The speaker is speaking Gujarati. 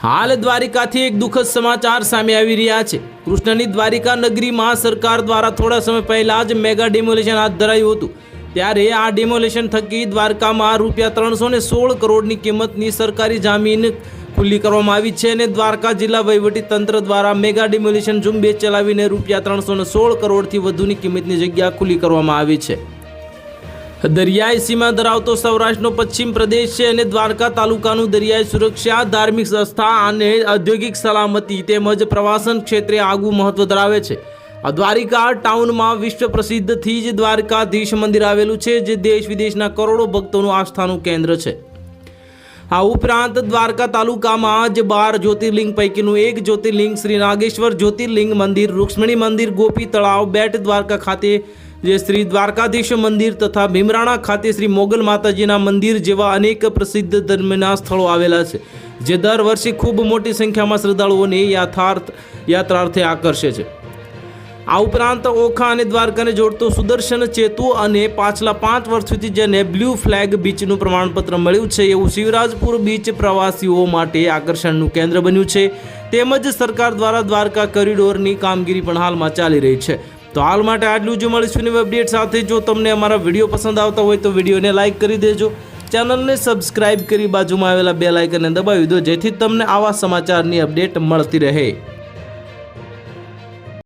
હાલ દ્વારિકાથી એક દુઃખદ સમાચાર સામે આવી રહ્યા છે। કૃષ્ણની દ્વારિકા નગરીમાં સરકાર દ્વારા થોડા સમય પહેલા જ મેગા ડિમોલિશન હાથ ધરાયું હતું। ત્યારે આ ડિમોલિશન થકી દ્વારકામાં ₹316 કરોડની કિંમતની સરકારી જમીન ખુલ્લી કરવામાં આવી છે અને દ્વારકા જિલ્લા વહીવટી તંત્ર દ્વારા મેગા ડિમોલિશન ઝુંબેશ ચલાવીને ₹316 કરોડથી વધુની કિંમતની જગ્યા ખુલ્લી કરવામાં આવી છે। દરિયાઈ સીમા ધરાવતો સૌરાષ્ટ્રનો પશ્ચિમ પ્રદેશ છે અને દ્વારકા તાલુકાનું દરિયાઈ સુરક્ષા, ધાર્મિક સંસ્થા અને ઔદ્યોગિક સલામતી તેમજ પ્રવાસન ક્ષેત્રે આગવું મહત્વ ધરાવે છે। દ્વારિકા ટાઉનમાં વિશ્વ પ્રસિદ્ધથી જ દ્વારકાધીશ મંદિર આવેલું છે, જે દેશ વિદેશના કરોડો ભક્તોનું આસ્થાનું કેન્દ્ર છે। આ ઉપરાંત દ્વારકા તાલુકામાં જ 12 જ્યોતિર્લિંગ પૈકીનું એક જ્યોતિર્લિંગ શ્રી નાગેશ્વર જ્યોતિર્લિંગ મંદિર, રૂક્ષ્મણી મંદિર, ગોપી તળાવ, બેટ દ્વારકા ખાતે જે શ્રી દ્વારકાધીશ મંદિર તથા ભીમરાણા ખાતે શ્રી મોગલ માતાજીના મંદિર જેવા અનેક પ્રસિદ્ધ ધર્મના સ્થળો આવેલા છે, જે દર વર્ષે ખૂબ મોટી સંખ્યામાં શ્રદ્ધાળુઓને યાત્રાર્થે આકર્ષે છે। આ ઉપરાંત ઓખા અને દ્વારકાને જોડતો સુદર્શન સેતુ અને પાછલા 5 વર્ષથી જેને બ્લુ ફ્લેગ બીચનું પ્રમાણપત્ર મળ્યું છે એવું શિવરાજપુર બીચ પ્રવાસીઓ માટે આકર્ષણનું કેન્દ્ર બન્યું છે। તેમજ સરકાર દ્વારા દ્વારકા કોરિડોરની કામગીરી પણ હાલમાં ચાલી રહી છે। તો હાલ માટે આટલું જ। મળીશું નવી અપડેટ સાથે। જો તમને અમારા વિડીયો પસંદ આવતા હોય તો વિડીયોને લાઇક કરી દેજો, ચેનલને સબસ્ક્રાઇબ કરી બાજુમાં આવેલા બેલ આઇકનને દબાવી દો, જેથી તમને આવા સમાચારની અપડેટ મળતી રહે।